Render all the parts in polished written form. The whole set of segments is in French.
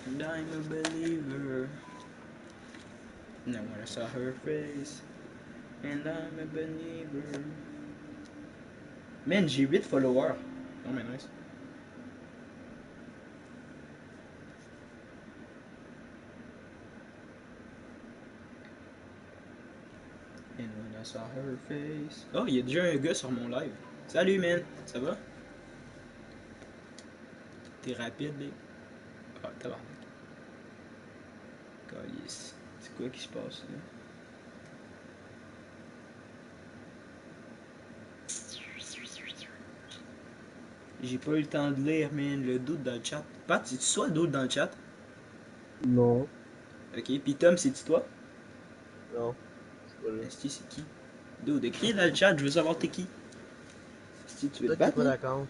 And I'm a believer. And then when I saw her face, and I'm a believer. Man, j'ai 8 followers. Oh, mais nice. And when I saw her face. Oh, il y a déjà un gars sur mon live. Salut, man. Ça va? T'es rapide, big. Ah, t'as l'air. Calice. C'est quoi qui se passe, là? J'ai pas eu le temps de lire, man, le doute dans le chat. Pat, c'est-tu toi le doute dans le chat? Non. Ok, pis Tom, c'est-tu toi? Non. C'est pas là. Esti, c'est qui? Dude, écris dans le chat, je veux savoir t'es qui. Esti, tu veux te Peut-être que t'es battre, pas man? d'accord.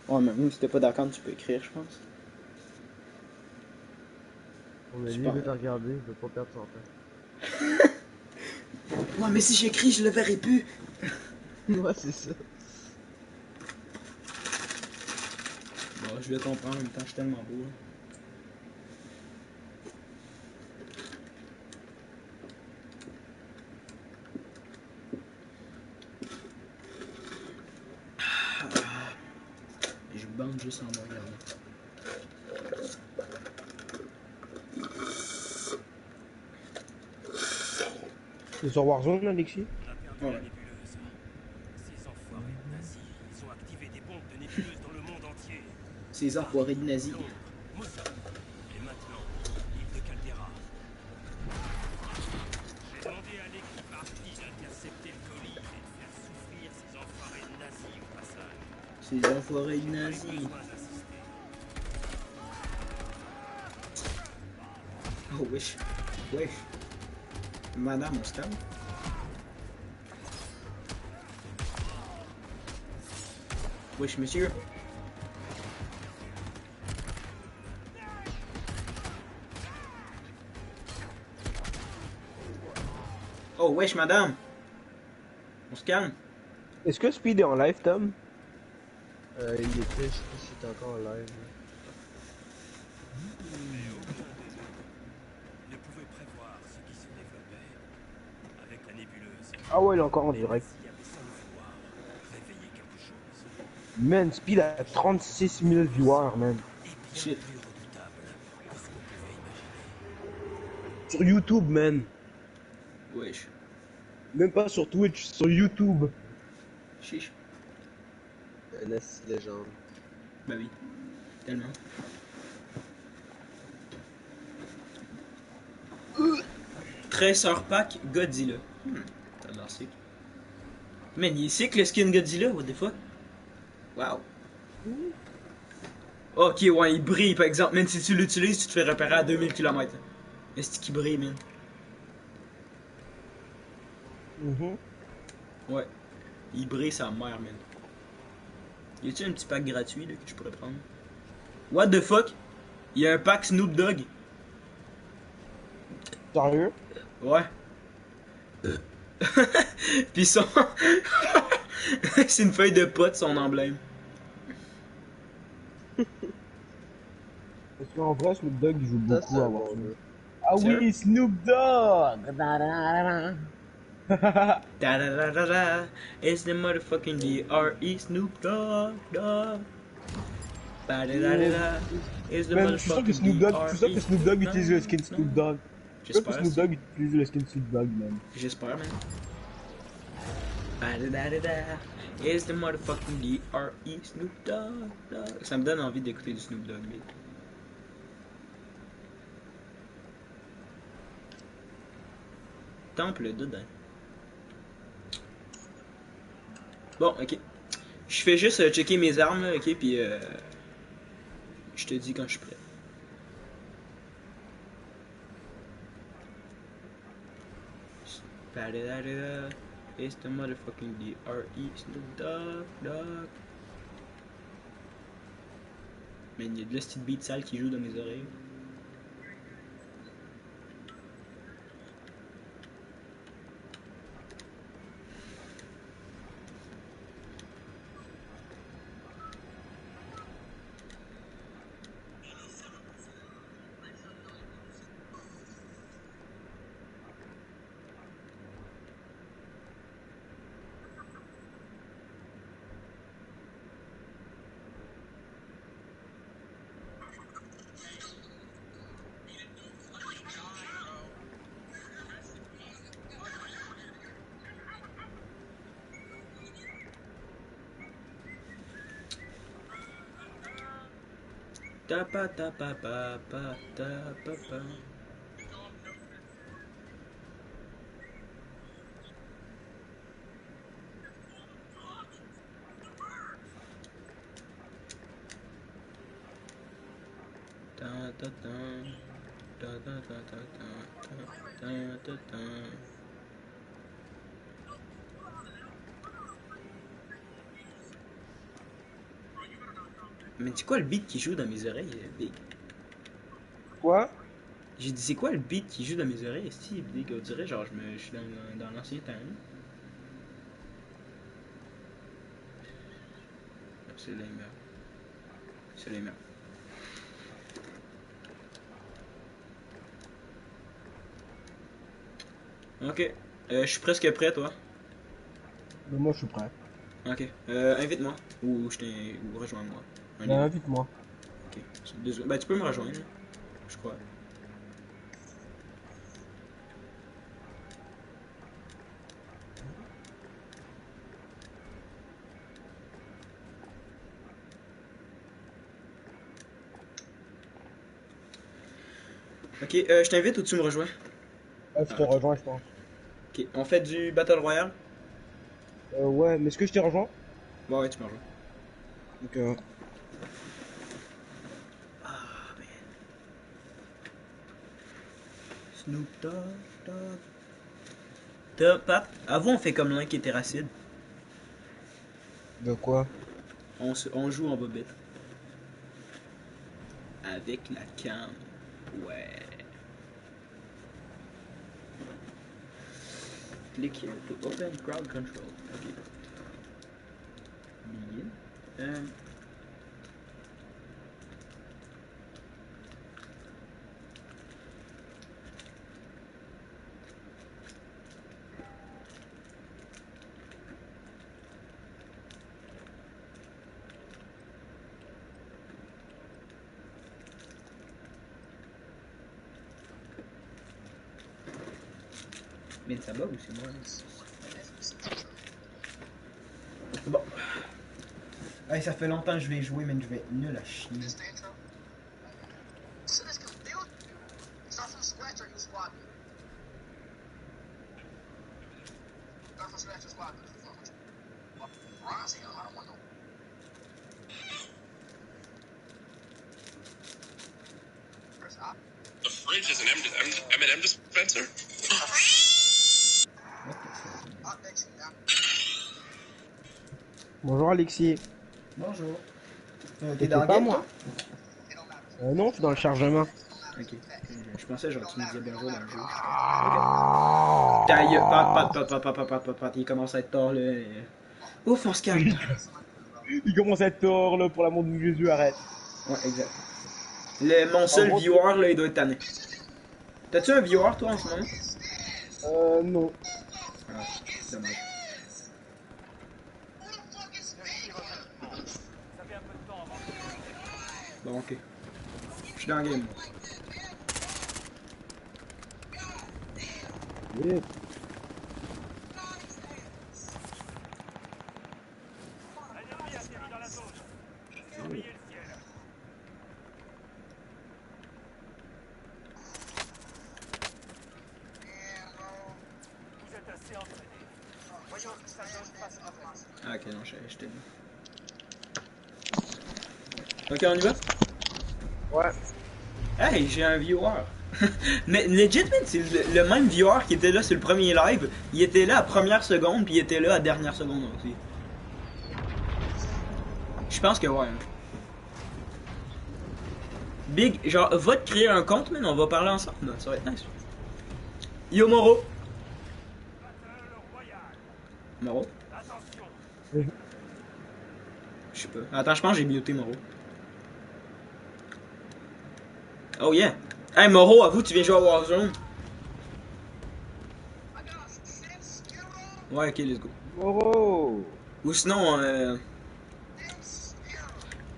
Ouais, mais même si t'es pas d'accord, tu peux écrire, je pense. On est Je lui, il pense. veut te regarder, il veut pas perdre son temps. Ouais, mais si j'écris, je le verrai plus. Ouais, c'est ça. Bon, je vais comprendre en même temps, je suis tellement beau. Je bande juste en me regardant. C'est sur Warzone, Alexis? On a perdu Ouais. la nébuleuse. Ces enfoirés de nazis, ils ont activé des bombes de nébuleuse dans le monde entier. Ces enfoirés de nazis. Londres, Moscou, et maintenant, l'île de Caldera. J'ai demandé à l'équipe Arty d'intercepter le colis et de faire souffrir ces enfoirés de nazis au passage. Ces enfoirés de J'ai pas eu nazis. besoin d'insister. Oh, wesh. Wesh. Madame, on se calme. Wesh, monsieur. Oh, wesh, madame. On se calme. Est-ce que Speed est en live, Tom? Il était, je sais pas si c'est encore en live. Mais aucun de nous ne pouvait prévoir ce qui se développait. Avec la nébuleuse, Ah ouais, il est encore en les direct. nazis avaient sans le vouloir réveillé quelque chose. Man, Speed a 36 000 viewers, man. Et bien Shit. plus redoutable que ce qu'on pouvait imaginer. Sur YouTube, man. Wesh. Même pas sur Twitch, sur YouTube. Chiche. Un S légende. Bah oui. Tellement. Tresseur pack Godzilla. T'as l'air sick. Man, il est sick le skin Godzilla, what the fuck? Wow. Ok, ouais, il brille par exemple. Man, si tu l'utilises, tu te fais repérer à 2000 km. Est-ce qu'il brille, man? Ouais. Il brille sa mère, man. Y a-t-il un petit pack gratuit là, que je pourrais prendre? What the fuck? Il y a un pack Snoop Dogg. Sérieux? Ouais. Pis son. C'est une feuille de pote, son emblème. Parce qu'en vrai, Snoop Dogg, il joue Ça, beaucoup c'est à un bon Warzone. jeu. Ah Sérieux? oui, Snoop Dogg! Da da da da da. It's the motherfucking DRE Snoop Dogg, dog. Ba da da da da. It's the Man, je suis sûr que motherfucking Snoop Dogg, je suis sûr DRE que Snoop Dogg utilise le skin Snoop Dogg. Je suis sûr que J'espère, Snoop Dogg utilise le skin Snoop Dogg, man. j'espère, man. Ba da da da da. It's the motherfucking DRE Snoop Dogg, dog. Ça me donne envie d'écouter du Snoop Dogg, mais. Temple dedans. Bon, ok. Je fais juste checker mes armes, là, ok, puis je te dis quand je suis prêt. Ba-da-da-da-da. It's the motherfucking DRE Snoop Dogg, dog. Mais il y a de la petite beat sale qui joue dans mes oreilles. Ta pa ta pa pa pa ta pa pa. Ta ta ta. Ta ta ta ta ta ta ta ta. Mais c'est quoi le beat qui joue dans mes oreilles, Big? Quoi? J'ai dit, c'est quoi le beat qui joue dans mes oreilles, Steve? Big, on dirait, genre, je suis dans l'ancien temps. C'est les meilleurs. C'est les meilleurs. Ok. Je suis presque prêt, toi. Mais moi je suis prêt. Ok. Invite-moi. Ou rejoins-moi. Un Ben, des invite-moi. deux. Ok. C'est 2 secondes. Ben, tu peux me rejoindre, je crois. Ok, je t'invite ou tu me rejoins? Ah, je te rejoins, je pense. Ok, on fait du Battle Royale? Ouais, mais est-ce que je t'ai rejoint? Ouais, ouais, tu me rejoins. Donc, Ah, man. Snoop Dogg, Dogg. Pat, avoue, on fait comme l'un qui était racide. de quoi? On joue en bobette. Avec la cam. Ouais. Click here to open crowd control. Ok. Begin. Mais ça bug ou c'est moi? Bon. Hey, ça fait longtemps que je vais jouer, mais je vais être nul à chier. The fridge is an M&M dispenser? What the fuck? Bonjour Alexis. Bonjour. Mais T'es c'est dans le pas game, moi. toi? Non, je suis dans le chargement. Ok. Je pensais genre tu me disais bonjour dans le jeu. Ah. Ta gueule. Pat, il commence à être tard là. Ouf, on se calme. Il commence à être tort là, pour l'amour de Jésus, arrête. Ouais, exact. Mon En seul gros, viewer là, il doit être tanné. T'as-tu un viewer toi en ce moment? Non. Ah, dommage. Bon, ok. Je suis dans le game. Moi. Vite. Ah, ok, non, je t'ai dit. Ok, on y va? Ouais. Hey, j'ai un viewer. Mais legit, man, c'est le même viewer qui était là sur le premier live. Il était là à première seconde, puis il était là à dernière seconde aussi. Je pense que ouais. Big, genre, va te créer un compte, man, on va parler ensemble. Ça va être nice. Yo, Moro. Moro? Je sais pas. Attends, je pense que j'ai muté Moro. Oh yeah. Hey, Moro, avoue, tu viens jouer à Warzone? Ouais, ok, let's go. Moro. Ou sinon,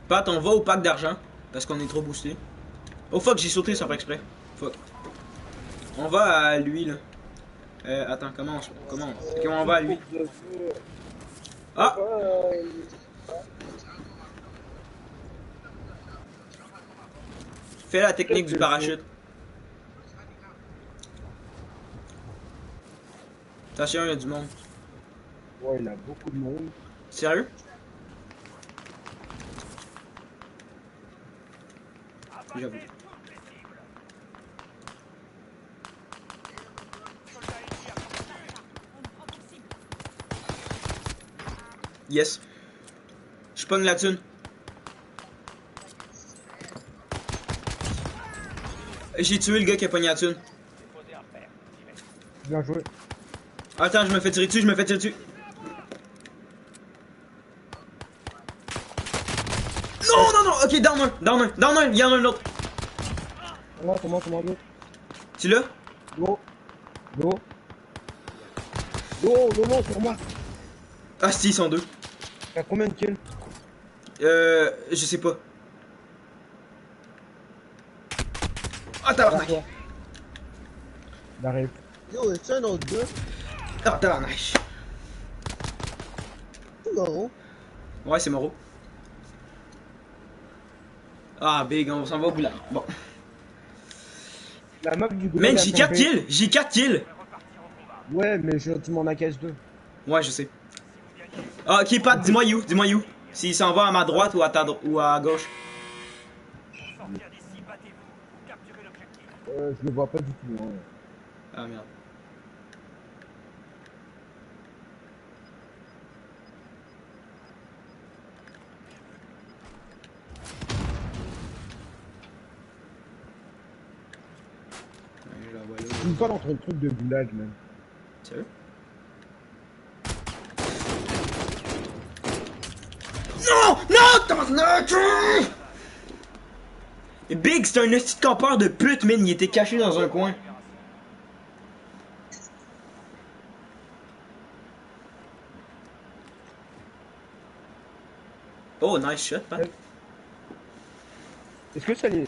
Pat, on va au pack d'argent. Parce qu'on est trop boosté. Oh fuck, j'ai sauté sans faire exprès. Fuck. On va à lui, là. Attends, comment Ok, on va à lui. Ah! Fais la technique du parachute. Attention, il y a du monde. Ouais, il a beaucoup de monde. Sérieux? J'avoue. Yes. Je pogne la thune. J'ai tué le gars qui a pogné la thune. Bien joué. Attends, je me fais tirer dessus, je me fais tirer dessus. Non, non, non, ok, down un, il y en a un autre. Comment, l'eau? Tu l'as? L'eau, sur moi. Ah si, ils sont deux. T'as combien de kills? Je sais pas. Ah tabarnak. J'arrive. Yo, est-ce un autre gars? Ah tabarnak. Non. Ouais, c'est Moreau. Ah, big, on s'en va au boulot. Bon. La map du goulag. Man, j'ai 4 kills! J'ai 4 kills! Ouais, mais tu m'en as casse 2. Ouais, je sais. Ah, ok, Pat, dis-moi you, dis-moi you. S'il s'en va à ma droite ou à ta ou à gauche. Je le vois pas du tout. Hein. Ah merde. Ouais, je la vois là. Je suis pas dans ton truc de goulag, man. Sérieux? Non! Non! Tabarnak! Big, c'est un petit campeur de pute, man. Il était caché dans un coin. Oh, nice shot, Pat. Est-ce que ça lui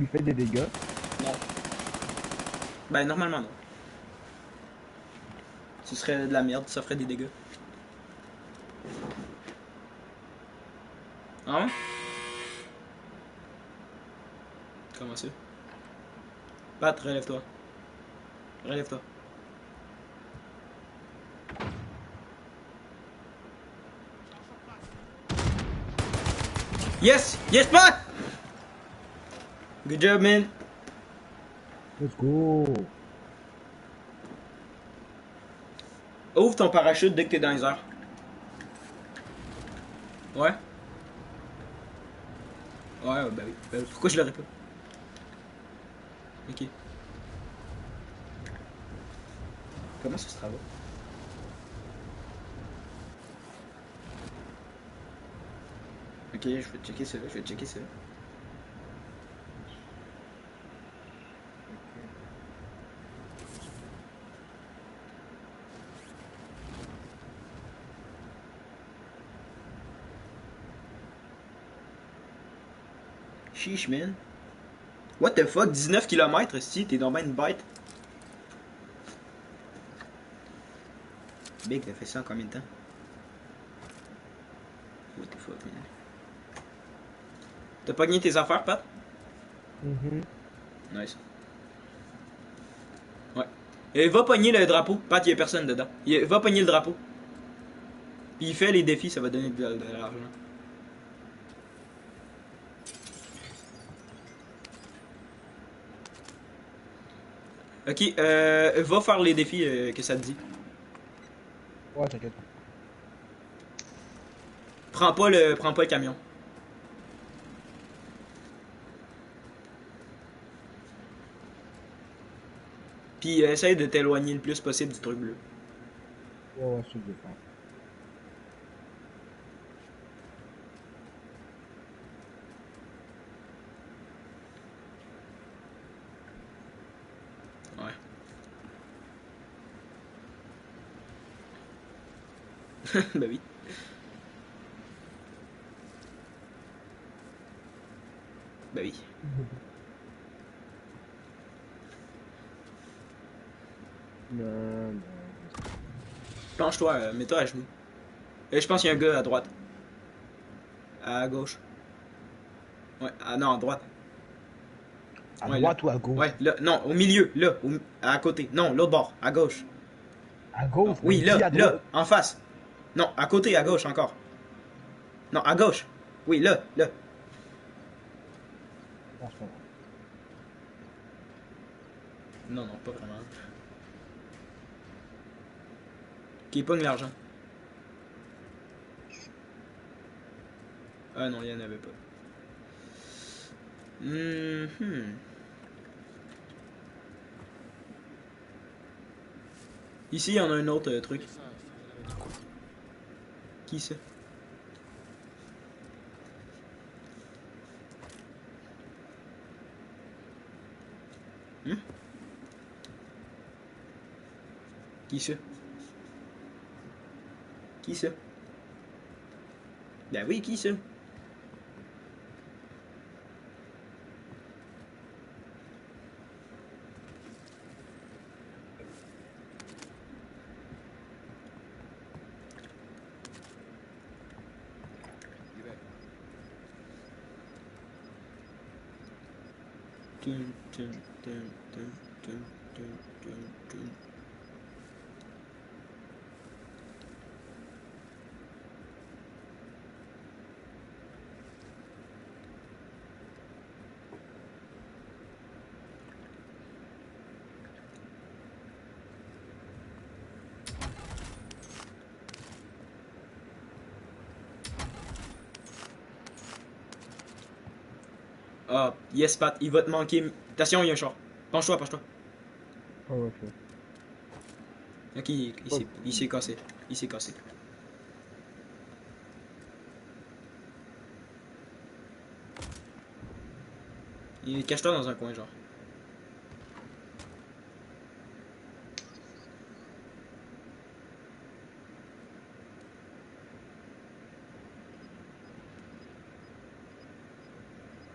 fait des dégâts? Non. Ben, normalement, non. Ce serait de la merde, ça ferait des dégâts. Ah ouais? Comment ça? Pat, relève-toi. Relève-toi. Yes! Yes, Pat! Good job, man. Let's go. Ouvre ton parachute dès que t'es dans les airs. Ouais? Ouais, bah oui. Pourquoi je l'aurais pas? Ok. Comment ça se travaille? Ok, je vais checker ça, je vais checker ça. Chiche, man. What the fuck? 19 km, si t'es dans une bête. Big, t'as fait ça en combien de temps? What the fuck, man. T'as pogné tes affaires, Pat? Nice. Ouais. Et va pogner le drapeau. Pat, y'a personne dedans. Va pogner le drapeau. Puis il fait les défis, ça va donner de l'argent. Ok, va faire les défis que ça te dit. Ouais, t'inquiète. Prends pas le camion. Puis essaye de t'éloigner le plus possible du truc bleu. Ouais, c'est bien. Ouais. Bah oui. Bah oui. Non. Planche-toi, mets-toi à genoux. Et je pense qu'il y a un gars à droite. À gauche. Ouais, ah non, à droite. À Ouais, là. droite ou à gauche? Ouais, là. Non, au milieu. Là. À côté. Non, l'autre bord. À gauche. À Non, gauche, mais oui, dis là. à Là. droite. En face. Non, à côté, à gauche encore. Non, à gauche. Oui, là. Là. Non, c'est pas vrai. Non, non, pas vraiment. Qui pogne l'argent. Ah non, il y en avait pas. Mhm. Ici, il y en a un autre truc. Qui ça? Hmm? Qui ça? Qui ça? Ben oui, qui ça? Tum, tum, tum, tum, tum, tum, tum, tum. Ah, yes, Pat, il va te manquer. Attention, il y a un char. Penche-toi, penche-toi. Ah ouais, ok. Ok, il s'est cassé. Il s'est cassé. Cache-toi dans un coin, genre.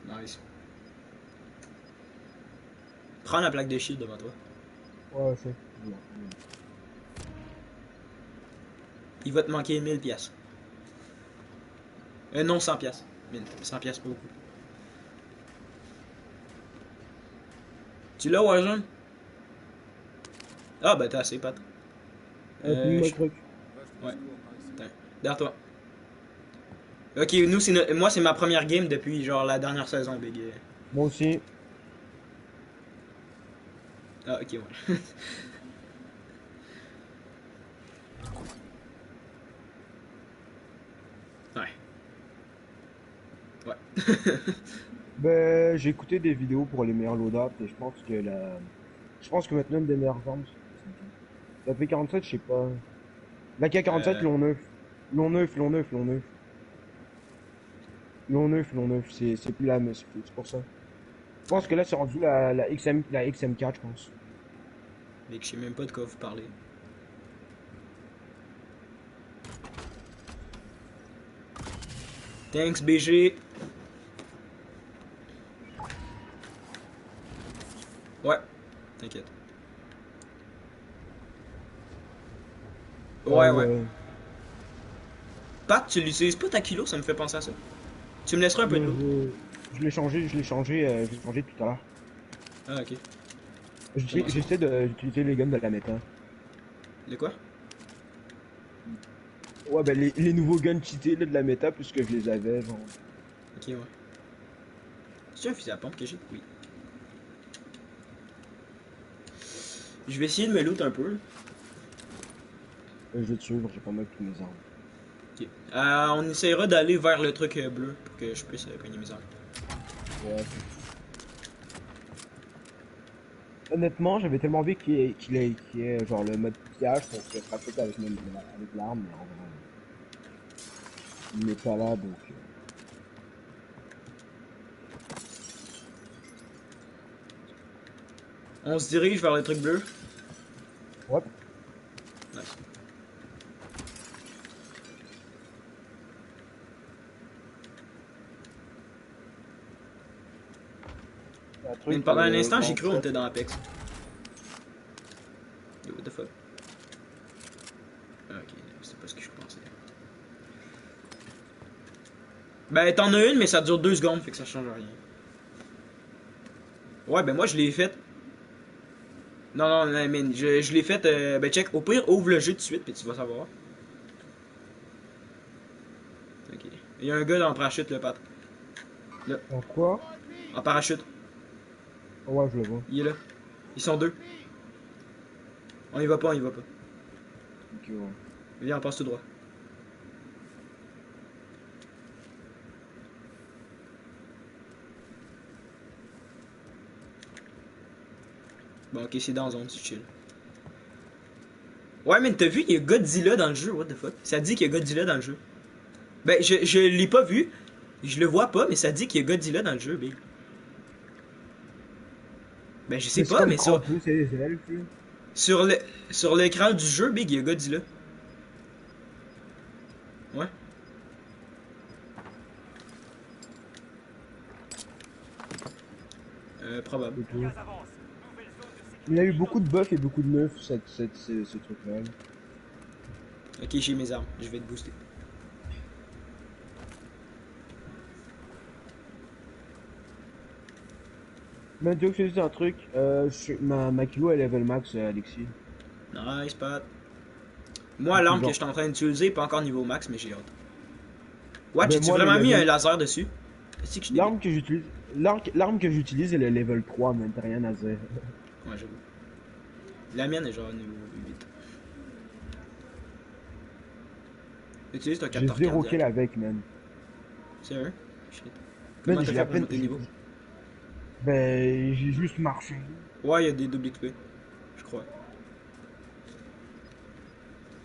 Nice. Prends la plaque de shield devant toi. Ouais, c'est. Bien. Il va te manquer 1000 pièces. Non, 100 pièces. 1000. 100 pièces, pas beaucoup. Tu l'as, Warzone? Ah, ben t'as assez, Pat. Finis-moi le Je- truc. Ouais. Attends. Derrière toi. Ok, nous, moi, c'est ma première game depuis, genre, la dernière saison, Big. Moi aussi. Ah, ok, ouais. Ouais. Ouais. Ben, j'ai écouté des vidéos pour les meilleurs loadouts et je pense que je pense que maintenant une des meilleures armes, c'est la SMG. La P47, je sais pas. La K47, Euh, l'on neuf. L'on neuf, l'on neuf, l'on neuf. L'on neuf, l'on neuf, c'est plus la mais c'est pour ça. Je pense que là, c'est rendu la XM4, je pense. Mec, je sais même pas de quoi vous parlez. Thanks, BG. Ouais, t'inquiète. Ouais, ouais. Ouais. Pat, tu l'utilises pas ta kilo, ça me fait penser à ça. Tu me laisseras un peu de Mais loot. je l'ai changé tout à l'heure. Ah, ok. Comment ça? J'essaie d'utiliser les guns de la méta. De quoi? Ouais, ben les nouveaux guns cheatés là, de la méta, puisque je les avais, genre. Ok, ouais. C'est un fusil à pompe que j'ai? Oui. Je vais essayer de me loot un peu. Je vais te suivre, j'ai pas mal tous mes armes. Ok. On essaiera d'aller vers le truc bleu pour que je puisse gagner mes armes. Ouais, ok. Honnêtement, j'avais tellement envie qu'il y ait genre le mode pillage pour se frapper avec l'arme, mais en vrai, il n'est pas là, donc. On se dirige vers le truc bleu. Ouais. Nice. Un Mais truc, pendant un instant, j'ai dans cru qu'on ça. était dans Apex. Yo, what the fuck? Ah, ok, c'est pas ce que je pensais. Ben, t'en as une, mais ça dure 2 secondes, fait que ça change rien. Ouais, ben moi je l'ai fait. Non, non, non, mais je l'ai fait. Ben check, au pire, ouvre le jeu tout de suite, puis tu vas savoir. Ok. Il y a un gars dans le parachute, le pat. Là, En quoi? en parachute. Ouais, je le vois. Il est là. Ils sont deux. On y va pas, on y va pas. Ok, ouais. Viens, on passe tout droit. Bon, ok, c'est dans la zone, c'est chill. Ouais, mais t'as vu, il y a Godzilla dans le jeu, what the fuck? Ça dit qu'il y a Godzilla dans le jeu. Ben, je l'ai pas vu. Je le vois pas, mais ça dit qu'il y a Godzilla dans le jeu, big. Ben, je sais Mais c'est pas, comme mais Krampus, c'est les elfes, là. sur le, sur l'écran du jeu, big, il y a Godzilla. Ouais. Probable. C'est tout. Gaz avance. Nouvelle zone de sécurité. Il y a eu beaucoup de buffs et beaucoup de nerfs, ce truc-là. Ok, j'ai mes armes, je vais te booster. Mais tu veux que je te dise un truc? Ma kilo est level max, Alexis. Nice, Pat. Moi, l'arme que je suis en train d'utiliser est pas encore niveau max, mais j'ai hâte. Watch, Ben j'ai-tu moi, le vraiment mis un level... laser dessus? Est-ce que je débile? L'arme que j'utilise, elle est level 3, mais t'as rien à dire. Ouais, j'avoue. La mienne est genre niveau 8. Utilise ton J'ai capteur 0 kill cardiaque. avec, man. Sérieux? Shit. Man, Comment t'as j'ai fait à pour peine... monter le niveau? Ben, j'ai juste marché. Ouais, il y a des double XP. Je crois.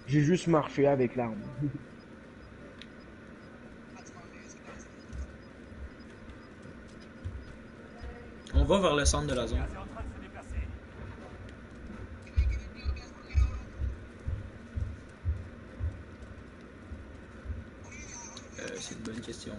J'ai juste marché avec l'arme. On va vers le centre de la zone. Gaz est en train de se déplacer. C'est une bonne question.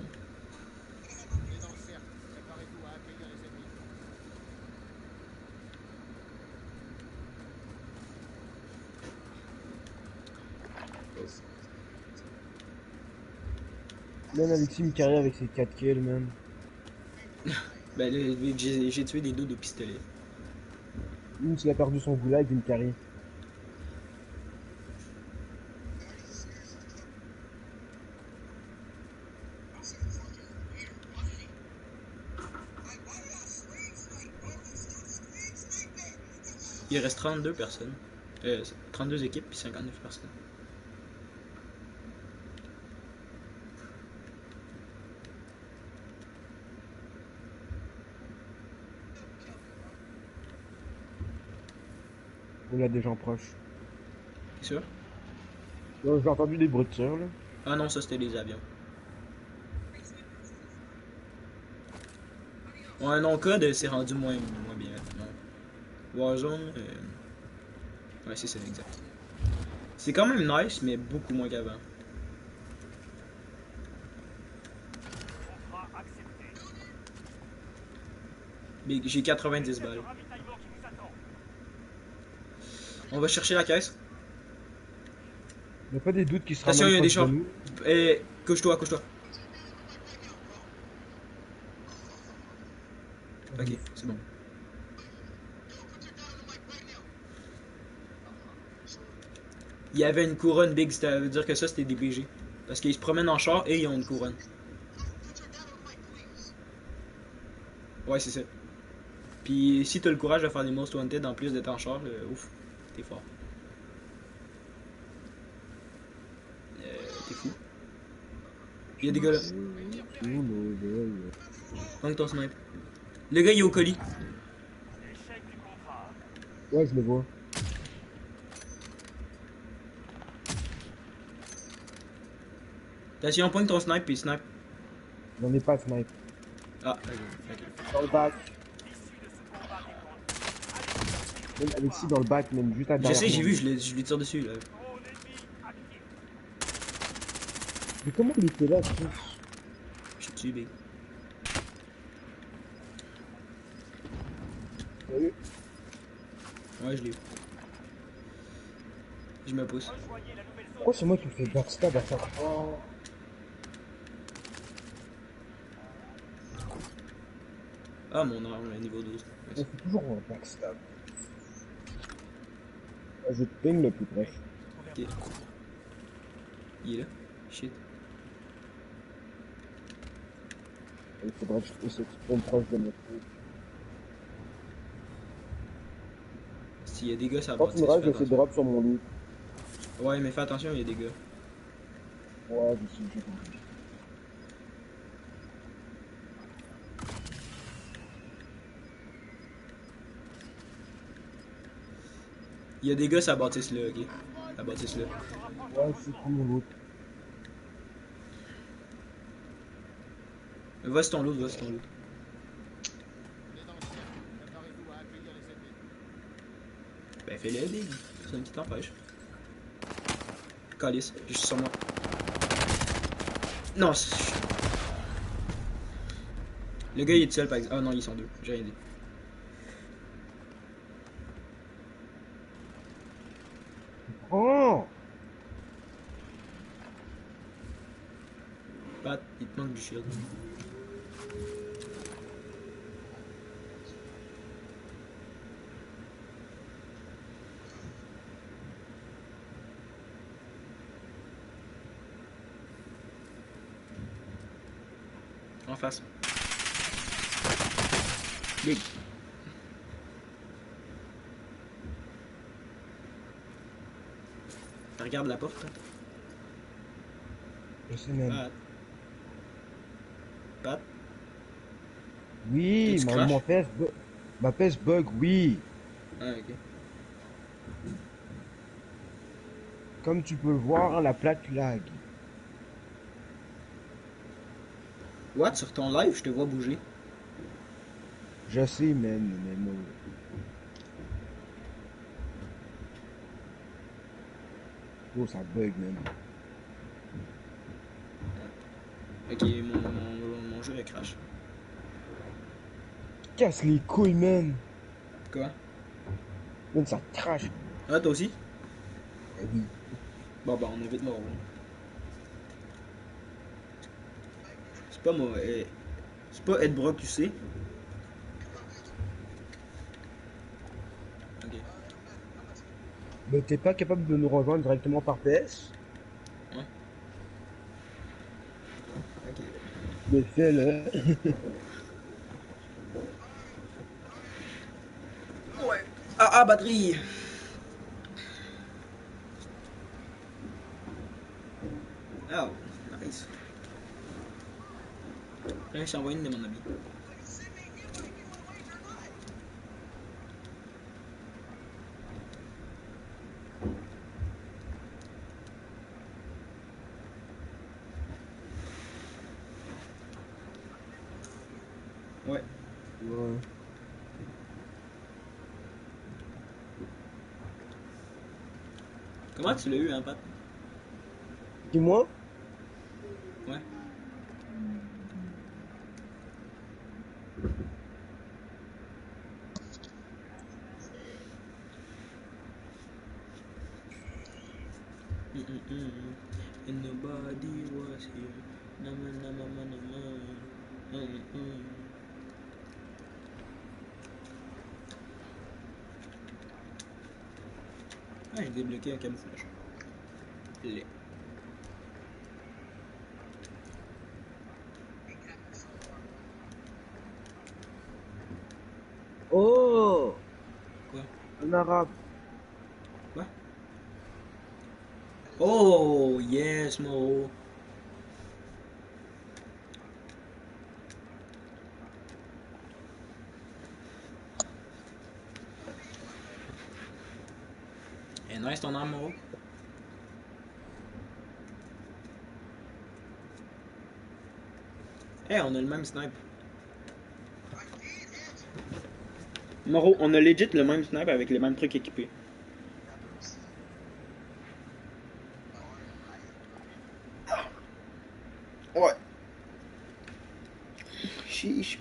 Man, Alexis me carry avec ses 4 kills, man. Ben, j'ai tué des dos de pistolet. Même s'il a perdu son goulag, il me carry. Il reste 32 personnes. 32 équipes puis 59 personnes. Il y a des gens proches. C'est sûr? Là, j'ai entendu des brutures, là. Ah non, ça c'était les avions. Ouais, non, code c'est rendu moins bien. Non. Warzone, ouais, c'est ça, exact. C'est quand même nice, mais beaucoup moins qu'avant. Contrat accepté. Mais j'ai 90 balles. Ravitaillement qui vous attend. On va chercher la caisse. Il n'y a pas des doutes qui se Attention, il y a des proches de chars. nous. Couche-toi, couche-toi. Ok, c'est bon. Il y avait une couronne big, ça veut dire que ça c'était des BG. Parce qu'ils se promènent en char et ils ont une couronne. Ouais, c'est ça. Puis si t'as le courage de faire des Most Wanted en plus d'être en char, ouf, t'es fort. T'es fou. Il y a des gars là. Manque ton snipe. Le gars il est au colis. Échec du contrat. Ouais, je le vois. Attention, pointe ton snipe puis snipe. J'en ai pas de snipe. Ah, ok. Dans le bac. L'issue de ce combat dépend. Même Alexis dans le bac, même juste à Je derrière sais, j'ai moi. vu, je lui tire dessus là. Drone ennemi actif. Mais comment il était là, Chris? Je suis dessus, big. Sérieux? Ouais, je l'ai eu. Je me pousse. Rejoignez la nouvelle zone. Pourquoi c'est moi qui me fais backstab à chaque fois? Ah, mon arme est niveau 12. On fait toujours un backstab. Ah, je te ping le plus proche. Ok. Il est là. Shit. Il faudra que je essaie de spawn proche de notre truc. S'il y a des gars, ça va bâtisse, Continuera, fais je vais essayer de attention. drop sur mon loot. Ouais, mais fais attention, il y a des gars. Ouais, je sais, j'ai compris. Il y a des gars, ça bâtisse là, ok. Ça bâtisse là. Ouais, c'est cool mon loot. Vas-y ton loot, vas-y ton loot. Ben fais-le, Big. Personne qui t'empêche. Calice, je suis sur moi. Non, le gars il est seul par exemple. Ah non, ils sont deux. J'ai rien dit. Oh! Pat, il te manque du shield. En face. Big. Regarde la porte. Hein. Je sais même. Pat. Pat. Oui, Tu craches? ma PES bug, oui. Ah, ok. Comme tu peux le voir, la plaque lag. What? Sur ton live, je te vois bouger. Je sais, man, mais moi. Oh, ça bug, man. Ok, mon jeu est crash. Casse les couilles, man. Quoi? Man, ça crache. Ah, toi aussi? Eh oui. Bon, bah, on est vite mort. C'est pas moi. C'est pas Ed Brock, tu sais. Ok. Mais t'es pas capable de nous rejoindre directement par PS? Ouais. Ok. Mais fais-le. Ouais. Ah, batterie! Oh, nice. Là, je t'envoie une de mon ami. Ouais. Ouais. Comment tu l'as eu, hein, Pat? Dis-moi? Ouais. And nobody was here. Nama, nama, nama, nama. Ah, j'ai débloqué un camouflage. Laid. Oh! Quoi? Un arabe. Quoi? Oh, yes, Mo. Et nice ton arme, Mo. Eh, on a le même snipe. Moro, on a legit le même snipe avec les mêmes trucs équipés. Ouais. Chiche.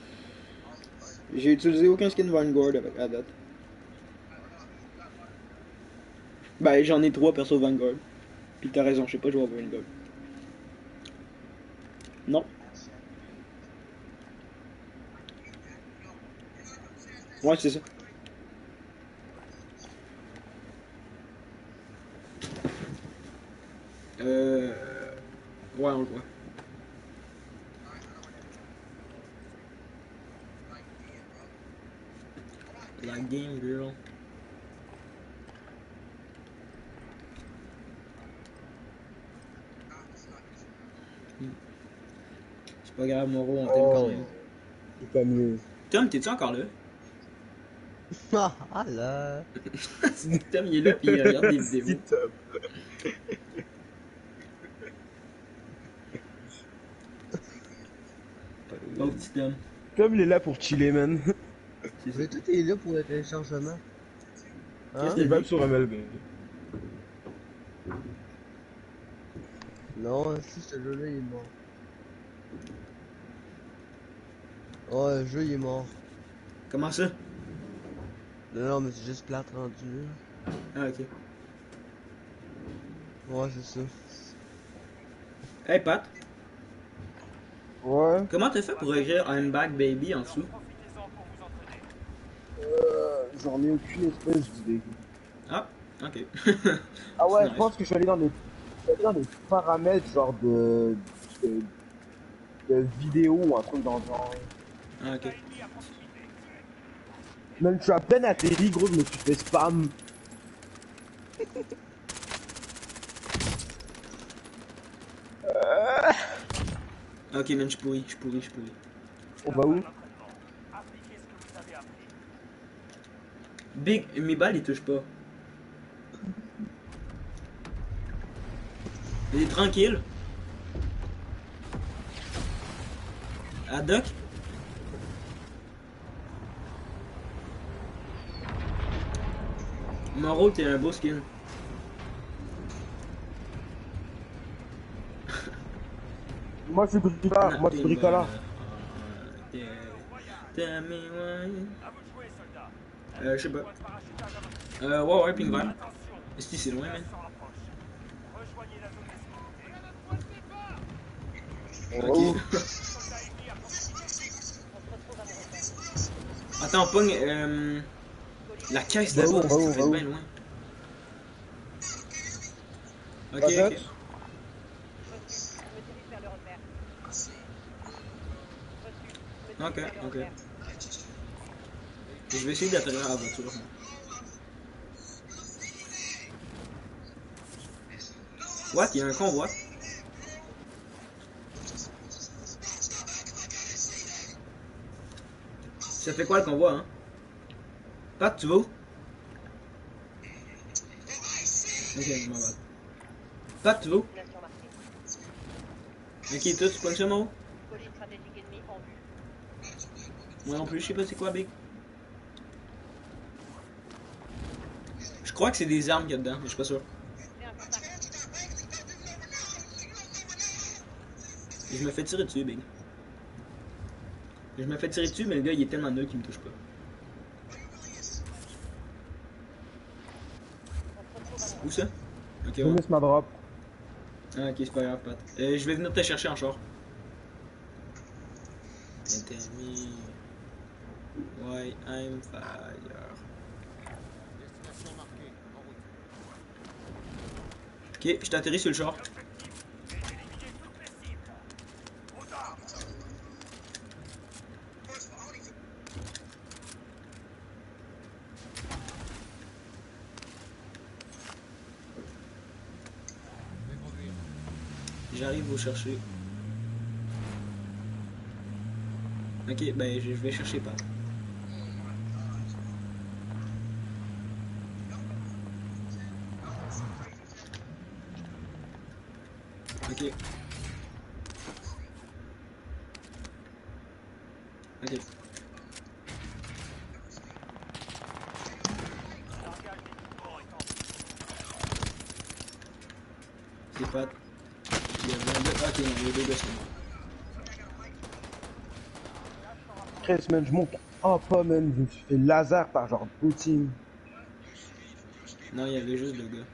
J'ai utilisé aucun skin Vanguard avec à date. Ben, j'en ai 3 perso Vanguard. Puis t'as raison, je sais pas jouer à Vanguard. Non. Ouais, c'est ça. Euh... Ouais, on le voit. La game girl. C'est pas grave, Moreau, on t'aime quand même. Oh, c'est pas mieux. Tom, t'es-tu encore là? Ah là. Tom, il est là pis il regarde des vidéos. C'est top. Pauvre petit Tom. Comme il est là pour chiller, man. C'est ça. Mais tout est là pour le téléchargement. Qu'est-ce Hein? que Il va sur MLB. Non, si ce jeu-là il est mort. Oh, le jeu il est mort. Comment ça? Non, mais c'est juste plate rendu là. Ah, ok. Ouais, c'est ça. Hey, Pat, Ouais. comment t'as fait pour écrire I'm back baby en dessous? J'en ai aucune espèce d'idée. Ah, ok. Ah ouais, C'est je pense que je suis allé dans les paramètres genre de, de vidéo ou un truc dans le genre. Ah, ok. Même je suis à peine atterri, gros, je me suis fait spam. Ok, man, je suis pourri, je suis pourri, je suis pourri. On va où? Big, mes balles, ils touchent pas. Il est tranquille. À Doc? Moreau, t'es un beau skin. Moi je suis bricoleur, moi je suis bricoleur. Je sais pas. Ouais, ouais, ping vert. Est-ce que c'est loin, man? Ok. Attends, on pogne la caisse Va où, là-bas, va où, ça va fait où? bien loin. Ok, Va, ok. Doc? Ok, ok. Je vais essayer d'atterrir à la voiture. What? Il y a un convoi. Ça fait quoi le convoi, hein? Pat, tu vas où? Ok, je m'en vais. Pat, tu vas où? Ok, toi, tu pognes ça, Mo? Moi non plus, je sais pas c'est quoi, Big. Je crois que c'est des armes qu'il y a dedans, mais je suis pas sûr. Et je me fais tirer dessus, Big. Je me fais tirer dessus, mais le gars, il est tellement nul qu'il me touche pas. Où ça? Ok, Je ouais. miss ma drop. Ah, ok, c'est pas grave, Pat. Je vais venir te chercher en char. Tell me why I'm fire. Ok, je t'atterris sur le char. J'arrive vous chercher. Ok, ben je vais chercher Pat. Ok. Ok. C'est Pat. Il y a 22. Ok, non, il y a deux gars, c'est moi. 13 man, je monte. Oh pas man, je me suis fait laser par genre deux teams. Non, il y avait juste deux gars.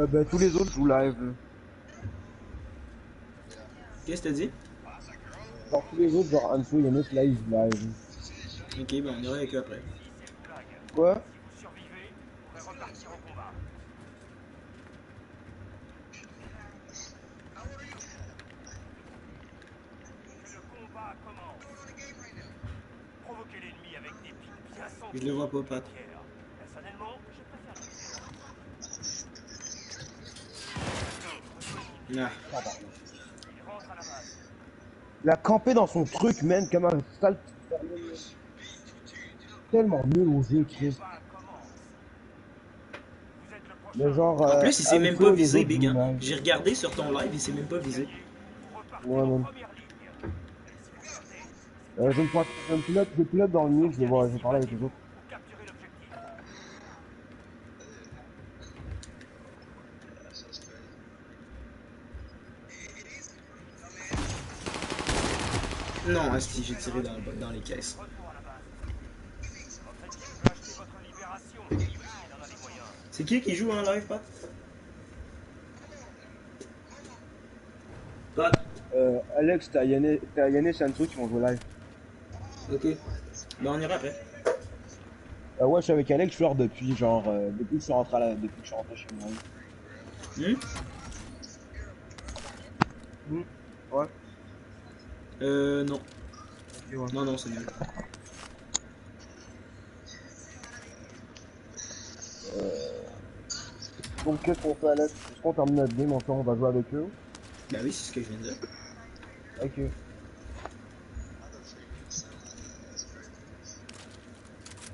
Bah tous les autres jouent live. Qu'est-ce que t'as dit? Genre tous les autres, genre Anso, Yannis, là, ils live. Ok, ben on ira avec eux après. Quoi? Si vous survivez, vous pourrez repartir au combat. Que le combat commence. Provoquez l'ennemi avec des pics bien Je sentis le vois pas, et Pat. pierres. Personnellement, je préfère la pierre. Ah. Il rentre à la base. Il a campé dans son truc, man, comme un sale petit fermier, man. Tellement nul au jeu, Chris. Combat commence. Vous êtes le Mais prochain. genre, En plus, il s'est même pas Anso et les visé, autres Big. Hein. Blue Knight. J'ai regardé sur ton live, il s'est même pas visé. Vous repartez Ouais, en man. première ligne. Et si vous perdez, c'est Je pilote dans le mix, je vais parler avec les autres. pour capturer l'objectif. Non, asti, j'ai tiré dans les caisses. Retour à la base. Votre équipe peut acheter votre libération. Il en a les moyens. C'est qui joue en live, Pat? Pat? Alex, t'as Yannis et Anso qui vont jouer live. Ok. Ben on ira après. Ouais, je suis avec Alex, je suis là depuis genre, depuis que je suis rentré depuis que je suis rentré chez moi. Hmm? Ouais. Non. Ok, ouais. Non, c'est nul. Donc qu'est-ce qu'on fait, Alex? Est-ce qu'on termine notre game ensemble, on va jouer avec eux? Bah oui, c'est ce que je viens de dire. Ok.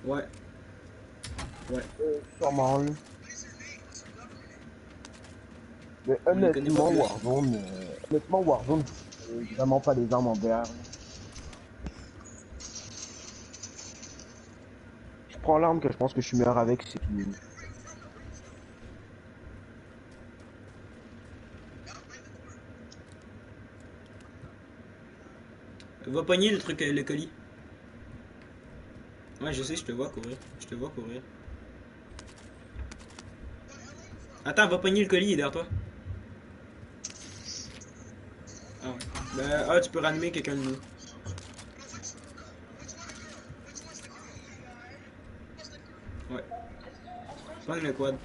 Ouais. Ouais. Sûrement, lui. Mais On les connaît pas honnêtement, plus. Warzone, vraiment pas les armes en VR. Je prends l'arme que je pense que je suis meilleur avec, c'est tout. Va pogner le truc, le colis. Ouais, je sais, je te vois courir. Je te vois courir. Attends, va pogner le colis, il est derrière toi. Ah, ben, tu peux ranimer quelqu'un de nous. Ouais. Pogne le quad.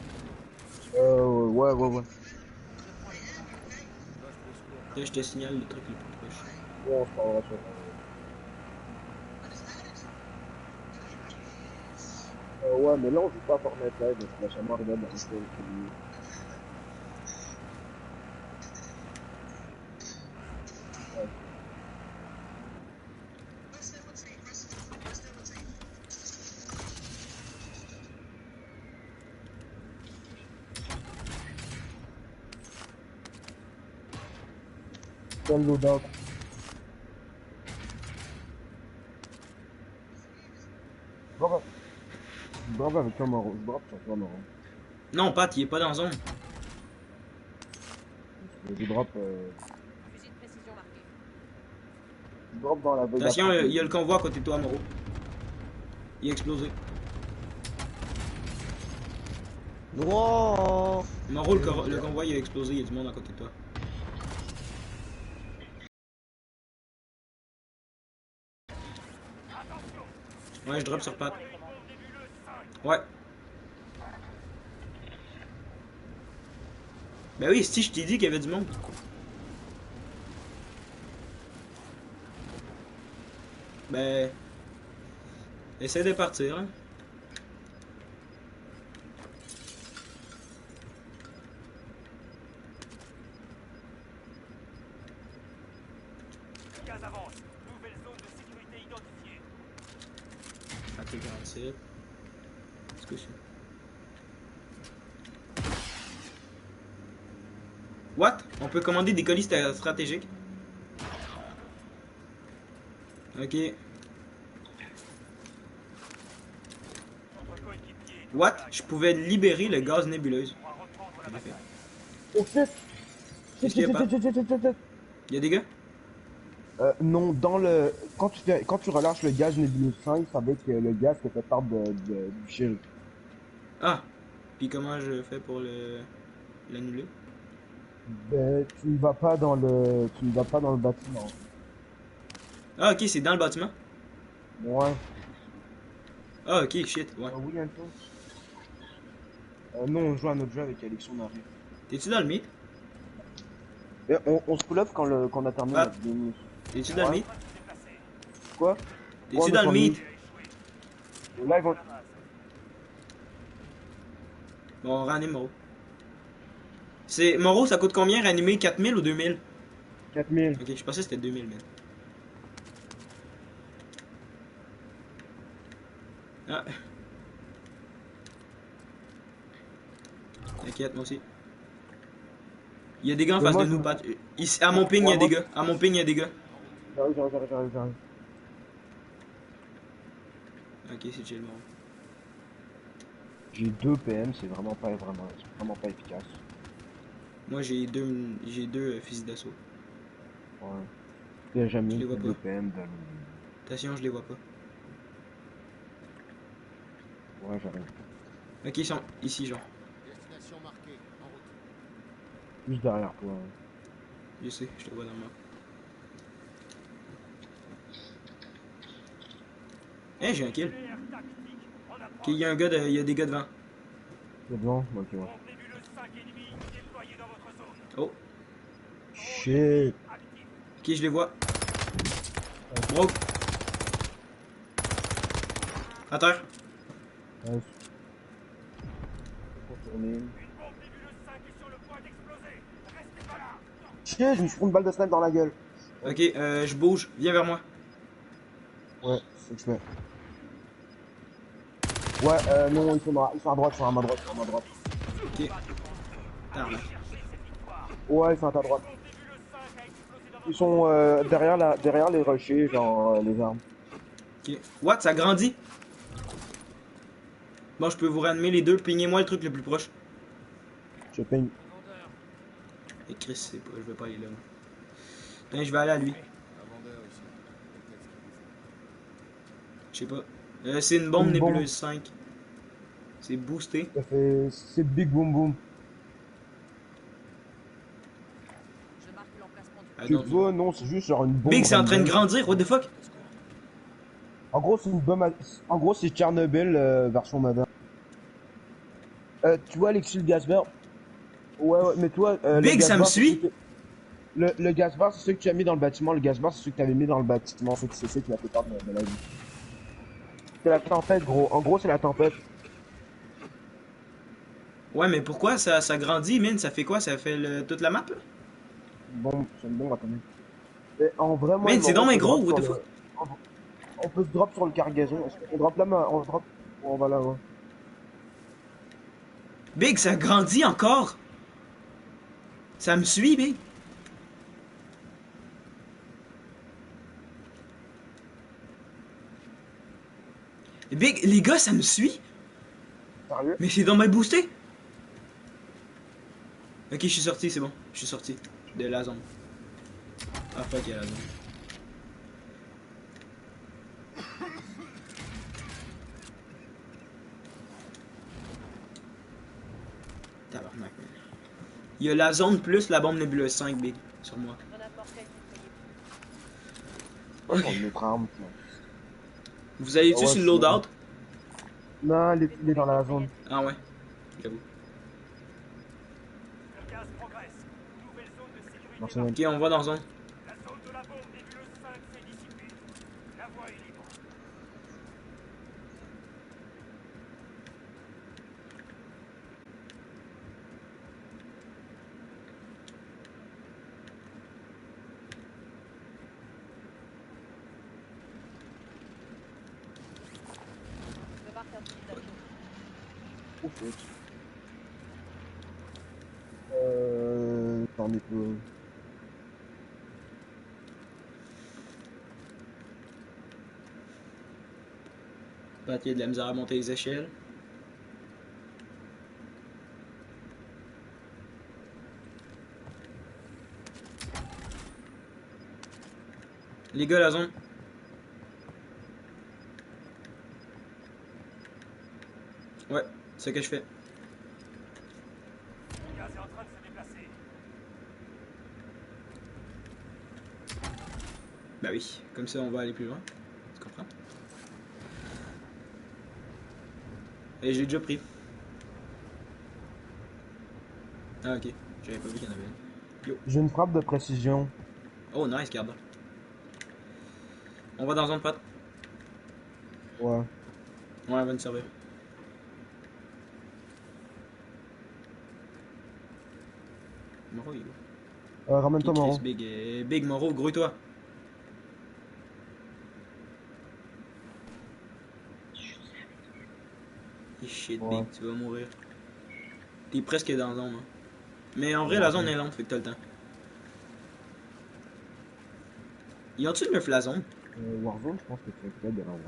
Ouais. Là, je te signale le truc le plus proche. Ouais, on se parlera sur ouais, mais là, on joue pas Fortnite live, donc je vais sûrement arriver dans le jeu. Dans le loadout. Je drop avec toi, Moro. Je drop sur toi, Moro. Non, Pat, il est pas dans la zone. Je drop, Fusil de précision marqué. je drop dans la veille. Attention, il y a le convoi à côté de toi, Moro. Il a explosé. Noir! Moro, le convoi il a explosé, il y a du monde à côté de toi. Ouais, je drop sur Pat. Ouais. Ben oui, si je t'ai dit qu'il y avait du monde. Ben. Essaye de partir, hein. Gaz avance. Nouvelle zone de sécurité identifiée. AT-47. C'est quoi ça? What? On peut commander des colis stratégiques? Ok. Votre coéquipier est What? Je pouvais libérer le gaz nébuleuse. pourra reprendre la J'ai bataille. fait. Oh shit! Qu'est-ce qu'il y a, Pat? Shit. Il y a des gars? Non, quand tu relâches le gaz Nebulous 5, c'est avec le gaz qui fait part du shield. Ah! Puis comment je fais pour l'annuler? Ben, tu ne vas pas dans le bâtiment. Ah, ok, c'est dans le bâtiment. Ouais. Ah, ok, shit, ouais. Oui, Anto. Non, on joue à notre jeu avec Alexis, on arrive. T'es-tu dans le meet? Et on se pull up quand on a terminé Ah. notre game. T'es-tu dans le Ouais. meet? Quoi? T'es-tu Ouais, dans le on est meet? sur Live, on... Bon, on réanime Moro. C'est... Moro, ça coûte combien réanimer? 4000 ou 2000? 4000. Ok, je pensais que c'était 2000, mais... Ah. T'inquiète, moi aussi. Il y a des gars en Mais face moi, de nous, je- Pat. Ici, à mon ping, il y Ouais, a des moi- gars. À mon ping, il y a des gars. J'arrive. Ok, c'est chill, Moro. J'ai 2 PM, c'est vraiment pas efficace. Moi, j'ai deux fusils d'assaut. Ouais. Il y a Je jamais les vois 2 pas. PM dans le... Attention, je les vois pas. Ouais, j'arrive. Ok, ils sont ici, genre. Destination marquée, en route. Juste derrière toi. Je sais, je te vois dans le map. Eh, j'ai un kill. Ok, il y a un gars de... il y a des gars devant. C'est bon? Ok, ouais. Oh, Shit. ok, je les vois. Broke. À terre. Ouais. Contourner. Shit, je me suis pris une balle de snipe dans la gueule. Ok, je bouge. Viens vers moi. Ouais, c'est ce que je fais. Ouais, non, ils sont à droite, ils sont à ma droite, ils sont à ma droite. Ok. Tabarnak. Ouais, ils sont à ta droite. Ils sont derrière les rochers, genre les armes. Ok. What? Ça grandit? Bon, je peux vous ranimer les deux. Pignez-moi le truc le plus proche. Je peigne. Et Chris, c'est pas... je vais pas aller là. Ben, je vais aller à lui. Un vendeur ici. Peut-être ce qu'il vous faut. Je sais pas. C'est une bombe Une bombe. nébuleuse 5. C'est boosté. Ça fait... C'est Big Boom Boom. Je marque l'emplacement du Ah, Tu non, vois, non, c'est juste genre une bombe. Big, c'est en train de random. grandir. What the fuck? En gros, c'est une bombe. En gros, c'est Tchernobyl version moderne. Tu vois, Alexis, le Gasper. Ouais, mais toi, le Big, ça me Gasper, c'est suit? ce que- Le Gasper, c'est ce que tu as mis dans le bâtiment. Le Gasper, c'est ce que tu avais mis dans le bâtiment. C'est ce qui a fait peur de la vie. C'est la tempête, gros. En gros, c'est la tempête. Ouais, mais pourquoi ça grandit, mine? Ça fait quoi? Ça fait toute la map, là? Bon, c'est une bombe, attendez. Et en vrai, moi, Man, c'est donc on mais peut gros, drop what the sur fuck? on peut se drop sur le cargaison. On drop là, on drop. On va là, ouais. Big, ça grandit encore? Ça me suit, Big? Big, les gars, ça me suit? Sérieux? Mais c'est dans ma boosté? Ok, je suis sorti, c'est bon. Je suis sorti de la zone. Ah, fuck, il y a la zone. Tabarnak, man. Il y a la zone plus la bombe nébuleuse 5, Big, sur moi. grenade mortelle déployée. On va prendre notre arme. tiens. Vous allez-tu Ah ouais, sur le c'est loadout? Non, il est dans la zone. Ah ouais, j'avoue. Non, c'est même- Ok, on va dans la zone. Je marque un petit d'assaut. Oh, shit. J'en ai peu. Pat, il y a de la misère à monter les échelles. Les gars, la zone. Ouais, c'est ce que je fais. Bah oui, comme ça on va aller plus loin. Tu comprends? Et j'ai déjà pris. Ah ok, j'avais pas vu qu'il y en avait une. J'ai une frappe de précision. Oh nice, garde. On va dans zone pote. Ouais. Ouais, elle va nous servir. Moro, il est où? Ramène-toi, Qui Maro. Chris, Big Moro, grouille-toi. Et shit, Ouais. Big, tu vas mourir. T'es presque dans la zone, hein. Mais en vrai, la zone est lente, fait que t'as le temps. Ils ont-tu le la zone? Warzone, je pense que c'est peut-être de l'avoir.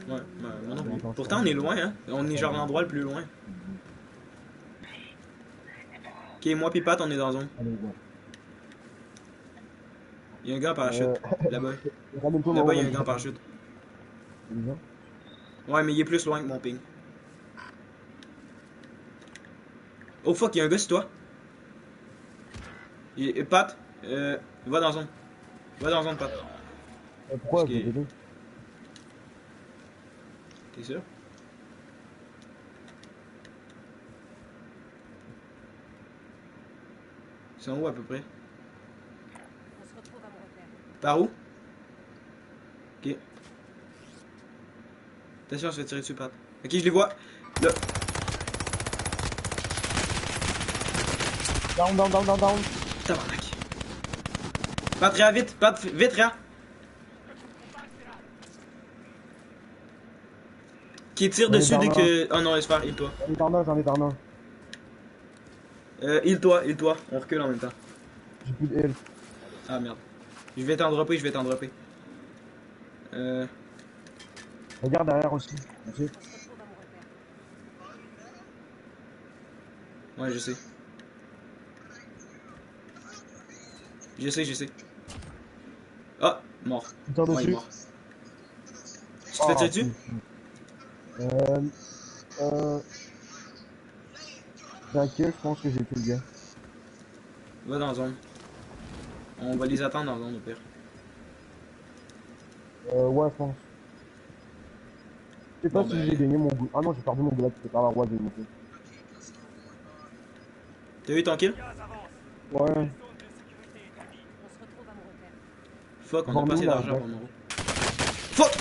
Ouais, moi non plus. Attends, Pourtant, on est loin, hein. On est genre l'endroit le plus loin. Ok, moi pis Pat, on est dans la zone. Allez, ouais. Il y a un gars en parachute. Là-bas. Ramène-toi, Maro. Là-bas, il y a un gars en parachute. Ouais, mais il est plus loin que mon ping. Oh fuck, il y a un gars sur toi. Pat, va dans la zone. Va dans la zone, Pat. Pourquoi Parce je vais que- t'aider? T'es sûr? C'est en où à peu près? On se retrouve à mon repère. Par où? Ok. Attention, on se fait tirer dessus, Pat. Ok, je les vois. Là. Down, down, down, down, down. Tabarnak. Pat, Réa, vite. Pat, vite, Réa. Qui tire On est dessus dans dès un. que... Oh non, laisse faire, heal-toi. J'en ai un. Heal-toi. On recule en même temps. J'ai plus de heal. Ah merde. Je vais t'en dropper. Regarde derrière aussi. Merci. On se retrouve à mon repère. Ouais, je sais. Je sais. Ah, mort. Tu tires Ouais, il est dessus. mort. Tu te fais tirer dessus? Euh. T'inquiète, je pense que j'ai plus le gars. Va dans la zone. On va les attendre dans la zone au pire. Ouais, je pense. Je sais pas Bon, si ben. j'ai gagné mon goût. Ah non, j'ai perdu mon goût là, c'est pas la roi, j'ai monté. T'as eu ton kill? Ouais. On se retrouve à mon repère. Fuck, on a Bon, pas assez nous, là, d'argent ouais. pour mon Fuck!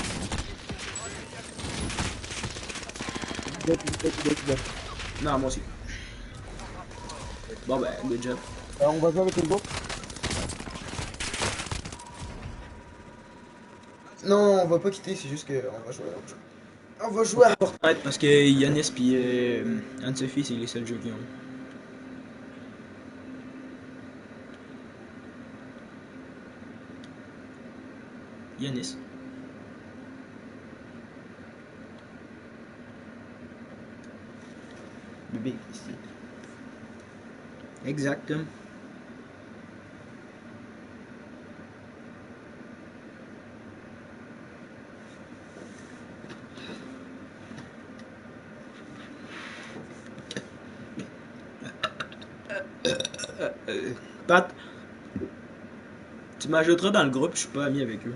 Non, moi aussi. Bon ben, good job. On va jouer avec les autres. Non, on va pas quitter, c'est juste que on va jouer. On va jouer à Fortnite parce que Yanis pis Anne-Sophie, c'est les seuls jeux qu'ils ont. Yanis. Bébé, ici. Exactement. Pat, tu m'ajouteras dans le groupe, je suis pas ami avec eux.